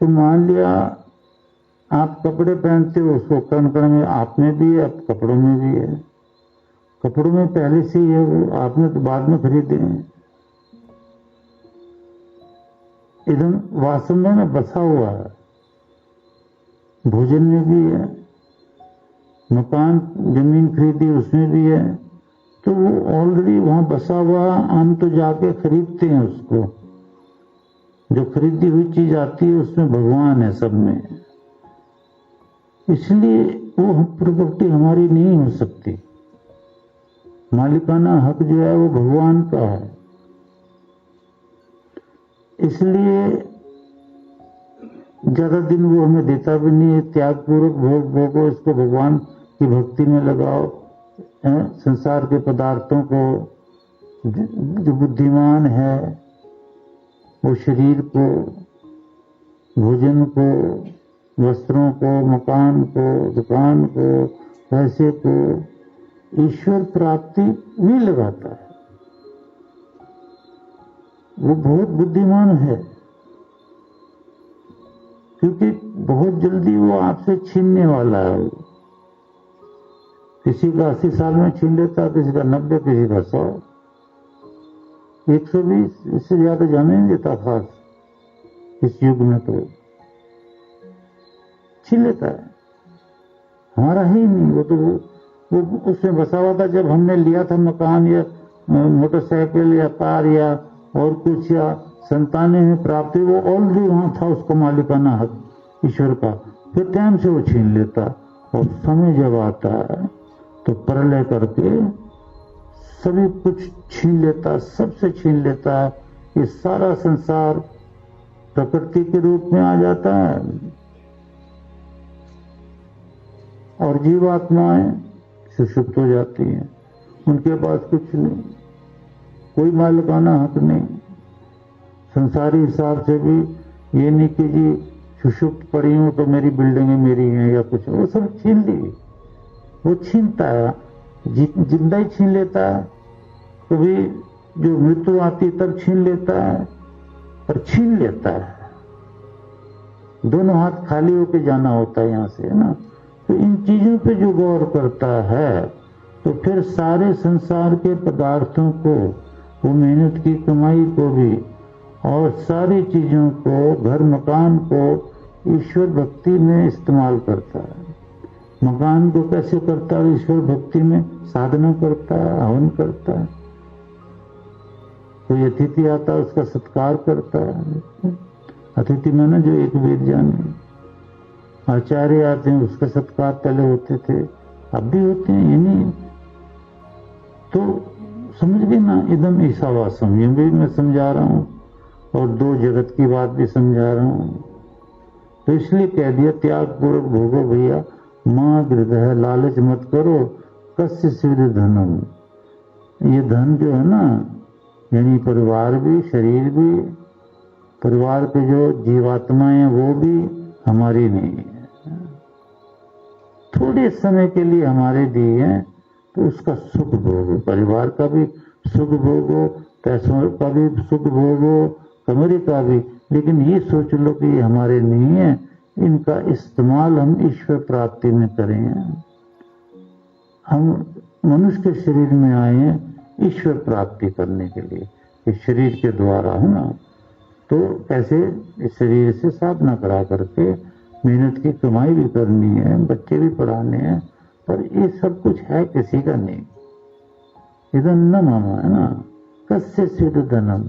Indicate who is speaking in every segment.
Speaker 1: तो मान लिया आप कपड़े पहनते हो, उसको कण कण में आप में भी है, अब कपड़ों में भी है। कपड़ों में पहले से ही है, वो आपने तो बाद में खरीदे हैं। इधम वास्तव में ना बसा हुआ है, भोजन में भी है, मकान जमीन खरीदी उसमें भी है, तो वो ऑलरेडी वहां बसा हुआ। हम तो जाके खरीदते हैं उसको, जो खरीदी हुई चीज आती है उसमें भगवान है सब में, इसलिए वो प्रॉपर्टी हमारी नहीं हो सकती। मालिकाना हक जो है वो भगवान का है, इसलिए ज्यादा दिन वो हमें देता भी नहीं है। त्यागपूर्वक भोगो, इसको भगवान की भक्ति में लगाओ। संसार के पदार्थों को, जो बुद्धिमान है वो शरीर को, भोजन को, वस्त्रों को, मकान को, दुकान को, पैसे को ईश्वर प्राप्ति नहीं लगाता है। वो बहुत बुद्धिमान है, क्योंकि बहुत जल्दी वो आपसे छीनने वाला है। किसी का 80 साल में छीन लेता, किसी का 90, किसी का 100, 120, इससे ज्यादा जाने नहीं देता। खास इस युग में तो छीन लेता है, हमारा ही नहीं। वो तो वो उसमें बसा हुआ था। जब हमने लिया था मकान या मोटरसाइकिल या कार या और कुछ या संतानें में प्राप्ति, वो ऑलरेडी वहां था, उसको मालिकाना हक ईश्वर का। फिर टाइम से वो छीन लेता, और समय जब आता है तो प्रलय करके सभी कुछ छीन लेता, सबसे छीन लेता है। ये सारा संसार प्रकृति के रूप में आ जाता है, और जीवात्माएं सुषुप्त हो जाती हैं। उनके पास कुछ नहीं, कोई मालिकाना हक नहीं। संसारी हिसाब से भी ये नहीं कि जी सुषुप्त पड़ी हूं तो मेरी बिल्डिंगें मेरी हैं या कुछ, वो सब छीन ली। वो छीनता है, जिंदा ही छीन लेता है। कभी जो मृत्यु आती तब छीन लेता है, पर छीन लेता है। दोनों हाथ खाली होके जाना होता है यहां से, है ना। तो इन चीजों पे जो गौर करता है, तो फिर सारे संसार के पदार्थों को, वो मेहनत की कमाई को भी, और सारी चीजों को, घर मकान को ईश्वर भक्ति में इस्तेमाल करता है। मकान को कैसे करता है? ईश्वर भक्ति में साधना करता है, हवन करता है। कोई अतिथि आता है उसका सत्कार करता है। अतिथि माना जो एक वेद जाने। आचार्य आते हैं, उसका सत्कार पहले होते थे, अब भी होते हैं। ये नहीं तो समझ गए ना, इदम ईशावासम, ये भी मैं समझा रहा हूं, और दो जगत की बात भी समझा रहा हूं। तो इसलिए कह दिया त्याग पूर्वक भोगो भैया, मां हृदय लालच मत करो, कस्य सिद्ध धनम। ये धन जो है ना, यानी परिवार भी, शरीर भी, परिवार के जो जीवात्माएं हैं वो भी हमारी नहीं है, थोड़े समय के लिए हमारे दिए हैं। तो उसका सुख भोगो, परिवार का भी सुख भोगो, पैसों का भी सुख भोगो, कमरे का भी, लेकिन ये सोच लो कि ये हमारे नहीं है, इनका इस्तेमाल हम ईश्वर प्राप्ति में करें। हम मनुष्य के शरीर में आए हैं ईश्वर प्राप्ति करने के लिए, इस शरीर के द्वारा, है ना। तो कैसे इस शरीर से साधना करा करके मेहनत की कमाई भी करनी है, बच्चे भी पढ़ाने हैं, पर ये सब कुछ है किसी का नहीं। इधर न मामा, है ना, कस्य सिद्ध धनम,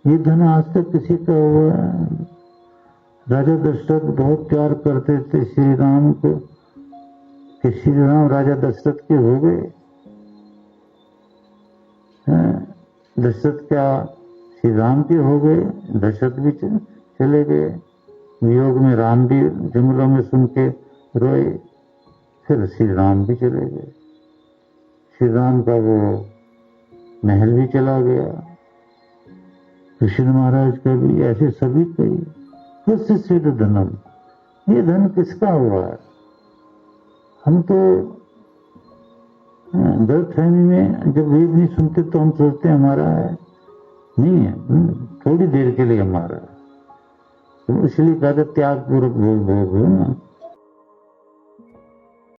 Speaker 1: ये धन आज तक किसी का हुआ है? राजा दशरथ बहुत प्यार करते थे श्री राम को, कि श्री राम राजा दशरथ के हो गए। दशरथ क्या श्री राम के हो गए? दशरथ भी चले गए, वियोग में राम भी जंगलों में सुन के रोए, फिर श्री राम भी चले गए। श्री राम का वो महल भी चला गया, कृष्ण महाराज का भी, ऐसे सभी कई। कस्य सिद्ध धनम, ये धन किसका हुआ है? हम तो गलतफहमी में जब वेद नहीं सुनते तो हम सोचते हमारा है, नहीं है, थोड़ी देर के लिए हमारा है। तो इसलिए कहते त्याग पूर्वक भोग भोग हो ना।